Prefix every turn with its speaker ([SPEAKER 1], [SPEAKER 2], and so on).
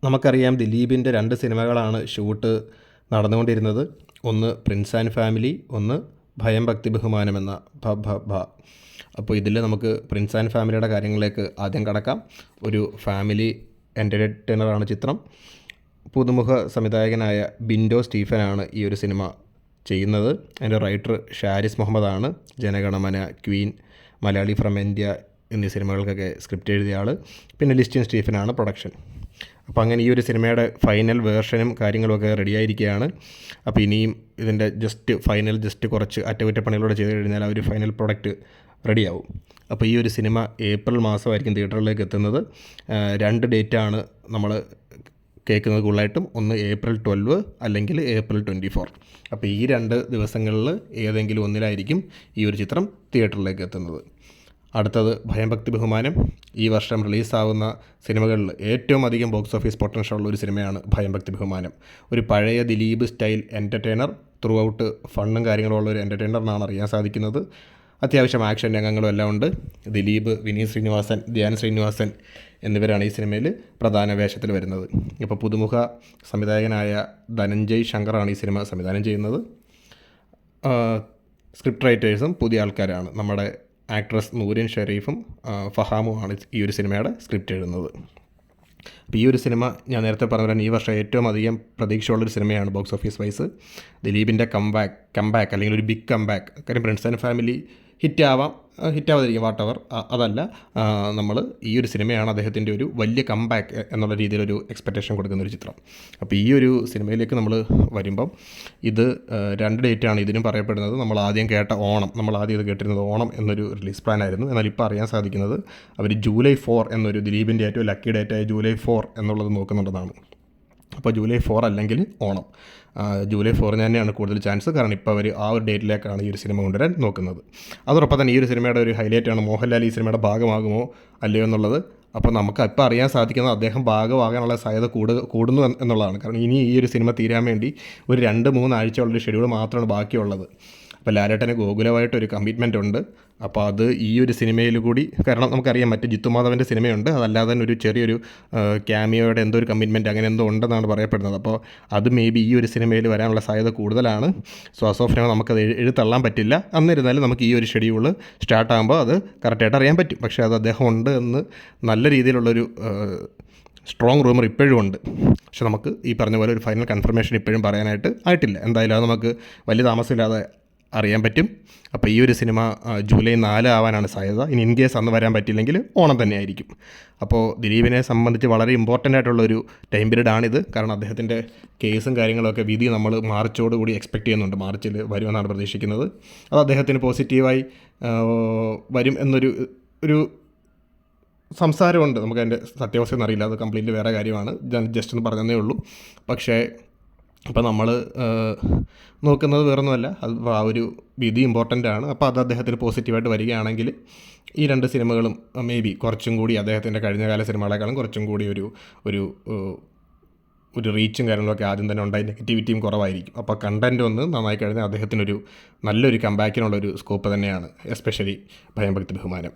[SPEAKER 1] നമുക്കറിയാം ദിലീപിൻ്റെ 2 സിനിമകളാണ് ഷൂട്ട് നടന്നുകൊണ്ടിരുന്നത്. ഒന്ന് പ്രിൻസ് ആൻഡ് ഫാമിലി, ഒന്ന് ഭയം ഭക്തി ബഹുമാനം എന്ന ഭ. അപ്പോൾ ഇതിൽ നമുക്ക് പ്രിൻസ് ആൻഡ് ഫാമിലിയുടെ കാര്യങ്ങളിലേക്ക് ആദ്യം കടക്കാം. ഒരു ഫാമിലി എൻ്റർടൈനറാണ് ചിത്രം. പുതുമുഖ സംവിധായകനായ ബിൻഡോ സ്റ്റീഫനാണ് ഈ ഒരു സിനിമ ചെയ്യുന്നത്. അതിൻ്റെ റൈറ്റർ ഷാരിസ് മുഹമ്മദാണ്. Janaganamana, Queen, Malayalee from India എന്നീ സിനിമകൾക്കൊക്കെ സ്ക്രിപ്റ്റ് എഴുതിയ ആൾ. പിന്നെ ലിസ്റ്റിൻ സ്റ്റീഫനാണ് പ്രൊഡക്ഷൻ. അപ്പോൾ അങ്ങനെ ഈ ഒരു സിനിമയുടെ ഫൈനൽ വേർഷനും കാര്യങ്ങളുമൊക്കെ റെഡിയായിരിക്കുകയാണ്. അപ്പോൾ ഇനിയും ഇതിൻ്റെ ജസ്റ്റ് കുറച്ച് അറ്റകുറ്റപ്പണികളോടെ ചെയ്ത് കഴിഞ്ഞാൽ ആ ഒരു ഫൈനൽ പ്രൊഡക്റ്റ് റെഡിയാവും. അപ്പോൾ ഈ ഒരു സിനിമ ഏപ്രിൽ മാസമായിരിക്കും തിയേറ്ററിലേക്ക് എത്തുന്നത്. 2 ഡേറ്റാണ് നമ്മൾ കേൾക്കുന്നത് കൂടുതലായിട്ടും. ഒന്ന് ഏപ്രിൽ 12 അല്ലെങ്കിൽ ഏപ്രിൽ 24. അപ്പോൾ ഈ 2 ദിവസങ്ങളിൽ ഏതെങ്കിലും ഒന്നിലായിരിക്കും ഈ ഒരു ചിത്രം തിയേറ്ററിലേക്ക് എത്തുന്നത്. അടുത്തത് ഭയം ഭക്തി ബഹുമാനം. ഈ വർഷം റിലീസാവുന്ന സിനിമകളിൽ ഏറ്റവും അധികം ബോക്സ് ഓഫീസ് പൊട്ടൻഷ്യൽ ഉള്ള ഒരു സിനിമയാണ് ഭയം ഭക്തി ബഹുമാനം. ഒരു പഴയ Dileep style entertainer, throughout ഫണ്ണും കാര്യങ്ങളും ഉള്ള ഒരു എൻ്റർടൈനറിനാണ് അറിയാൻ സാധിക്കുന്നത്. അത്യാവശ്യം ആക്ഷൻ രംഗങ്ങളും എല്ലാം ഉണ്ട്. ദിലീപ്, വിനീത് ശ്രീനിവാസൻ, ധ്യാൻ ശ്രീനിവാസൻ എന്നിവരാണ് ഈ സിനിമയിൽ പ്രധാന വേഷത്തിൽ വരുന്നത്. ഇപ്പോൾ പുതുമുഖ സംവിധായകനായ ധനഞ്ജയ് ശങ്കറാണ് ഈ സിനിമ സംവിധാനം ചെയ്യുന്നത്. സ്ക്രിപ്റ്റ് റൈറ്റേഴ്സും പുതിയ ആൾക്കാരാണ്. നമ്മുടെ ആക്ട്രസ് നൂരിൻ ഷെരീഫും ഫഹാമുമാണ് ഈ ഒരു സിനിമയുടെ സ്ക്രിപ്റ്റ് എഴുതുന്നത്. അപ്പോൾ ഈ ഒരു സിനിമ ഞാൻ നേരത്തെ പറഞ്ഞ ഈ വർഷം ഏറ്റവും അധികം പ്രതീക്ഷയുള്ളൊരു സിനിമയാണ് ബോക്സ് ഓഫീസ് വൈസ്. ദിലീപിൻ്റെ കംബാക്ക് അല്ലെങ്കിൽ ഒരു ബിഗ് കംബാക്ക്. കാര്യം പ്രിൻസ് ആൻഡ് ഫാമിലി ഹിറ്റാവാതിരിക്കും വാട്ടവർ, അതല്ല, നമ്മൾ ഈ ഒരു സിനിമയാണ് അദ്ദേഹത്തിൻ്റെ ഒരു വലിയ കംബാക്ക് എന്നുള്ള രീതിയിലൊരു എക്സ്പെക്റ്റേഷൻ കൊടുക്കുന്നൊരു ചിത്രം. അപ്പോൾ ഈ ഒരു സിനിമയിലേക്ക് നമ്മൾ വരുമ്പം ഇത് 2 ഡേറ്റാണ് ഇതിനും പറയപ്പെടുന്നത്. നമ്മൾ ആദ്യം കേട്ട ഓണം, നമ്മൾ ആദ്യം ഇത് കേട്ടിരുന്നത് ഓണം എന്നൊരു റിലീസ് പ്ലാൻ ആയിരുന്നു. എന്നാൽ ഇപ്പോൾ അറിയാൻ സാധിക്കുന്നത് അവർ ജൂലൈ 4 എന്നൊരു ദിലീപിൻ്റെ ഏറ്റവും ലക്കി ഡേറ്റായ ജൂലൈ 4 എന്നുള്ളത് നോക്കുന്നുണ്ടെന്നാണ്. അപ്പോൾ ജൂലൈ 4 അല്ലെങ്കിൽ ഓണം, ജൂലൈ 4 തന്നെയാണ് കൂടുതൽ ചാൻസ്. കാരണം ഇപ്പോൾ അവർ ആ ഒരു ഡേറ്റിലേക്കാണ് ഈ ഒരു സിനിമ കൊണ്ടുവരാൻ നോക്കുന്നത്. അതോടൊപ്പം തന്നെ ഈ ഒരു സിനിമയുടെ ഒരു ഹൈലൈറ്റാണ് മോഹൻലാൽ ഈ സിനിമയുടെ ഭാഗമാകുമോ അല്ലയോ എന്നുള്ളത്. അപ്പോൾ നമുക്ക് ഇപ്പോൾ അറിയാൻ സാധിക്കുന്നത് അദ്ദേഹം ഭാഗമാകാനുള്ള സാധ്യത കൂടുന്നു എന്നുള്ളതാണ്. കാരണം ഇനി ഈ ഒരു സിനിമ തീരാൻ വേണ്ടി ഒരു 2-3 ആഴ്ചയുള്ളൊരു ഷെഡ്യൂൾ മാത്രമാണ് ബാക്കിയുള്ളത്. അപ്പോൾ ലാലേട്ടന് ഗോകുലമായിട്ടൊരു കമ്മിറ്റ്മെൻ്റ് ഉണ്ട്. അപ്പോൾ അത് ഈ ഒരു സിനിമയിൽ കൂടി, കാരണം നമുക്കറിയാം മറ്റ് ജിത്തു മാധവൻ്റെ സിനിമയുണ്ട്, അതല്ലാതെ തന്നെ ഒരു ചെറിയൊരു ക്യാമിയോയുടെ എന്തോ ഒരു കമ്മിറ്റ്മെൻറ്റ് അങ്ങനെ എന്തോ ഉണ്ടെന്നാണ് പറയപ്പെടുന്നത്. അപ്പോൾ അത് മേ ബി ഈ ഒരു സിനിമയിൽ വരാനുള്ള സാധ്യത കൂടുതലാണ്. സോ ആസ് ഓഫ് നൗ നമുക്കത് എഴുതള്ളാൻ പറ്റില്ല. എന്നിരുന്നാലും നമുക്ക് ഈ ഒരു ഷെഡ്യൂൾ സ്റ്റാർട്ടാകുമ്പോൾ അത് കറക്റ്റായിട്ട് അറിയാൻ പറ്റും. പക്ഷേ അത് അദ്ദേഹം ഉണ്ട് എന്ന് നല്ല രീതിയിലുള്ളൊരു സ്ട്രോങ് റൂമർ ഇപ്പോഴും ഉണ്ട്. പക്ഷെ നമുക്ക് ഈ പറഞ്ഞ പോലെ ഒരു ഫൈനൽ കൺഫർമേഷൻ ഇപ്പോഴും പറയാനായിട്ട് ആയിട്ടില്ല. എന്തായാലും അത് നമുക്ക് വലിയ താമസമില്ലാതെ അറിയാൻ പറ്റും. അപ്പോൾ ഈ ഒരു സിനിമ ജൂലൈ 4 ആവാനാണ് സാധ്യത. ഇനി ഇൻ കേസ് അന്ന് വരാൻ പറ്റില്ലെങ്കിൽ ഓണം തന്നെ ആയിരിക്കും. അപ്പോൾ ദിലീപിനെ സംബന്ധിച്ച് വളരെ ഇമ്പോർട്ടൻ്റ് ആയിട്ടുള്ളൊരു ടൈം പീരീഡാണിത്. കാരണം അദ്ദേഹത്തിൻ്റെ കേസും കാര്യങ്ങളൊക്കെ വിധി നമ്മൾ മാർച്ചോടുകൂടി എക്സ്പെക്റ്റ് ചെയ്യുന്നുണ്ട്. മാർച്ചിൽ വരുമെന്നാണ് പ്രതീക്ഷിക്കുന്നത്. അത് അദ്ദേഹത്തിന് പോസിറ്റീവായി വരും എന്നൊരു സംസാരമുണ്ട്. നമുക്ക് അതിൻ്റെ സത്യാവസ്ഥയൊന്നും അറിയില്ല, അത് കംപ്ലീറ്റ്ലി വേറെ കാര്യമാണ്. ഞാൻ ജസ്റ്റ് ഒന്ന് പറഞ്ഞതേ ഉള്ളൂ. പക്ഷേ അപ്പോൾ നമ്മൾ നോക്കുന്നത് വേറൊന്നുമല്ല, അത് ആ ഒരു വിധി ഇമ്പോർട്ടൻ്റ് ആണ്. അപ്പോൾ അത് അദ്ദേഹത്തിന് പോസിറ്റീവായിട്ട് വരികയാണെങ്കിൽ ഈ 2 സിനിമകളും മേ ബി കുറച്ചും കൂടി അദ്ദേഹത്തിൻ്റെ കഴിഞ്ഞകാല സിനിമകളെക്കാളും കുറച്ചും കൂടി ഒരു റീച്ചും കാര്യങ്ങളൊക്കെ ആദ്യം തന്നെ ഉണ്ടായി, നെഗറ്റിവിറ്റിയും കുറവായിരിക്കും. അപ്പോൾ കണ്ടൻറ്റ് ഒന്ന് നന്നായി കഴിഞ്ഞാൽ അദ്ദേഹത്തിനൊരു നല്ലൊരു കംബാക്കിനുള്ളൊരു സ്കോപ്പ് തന്നെയാണ്, എസ്പെഷ്യലി ഭയം ഭക്തി ബഹുമാനം.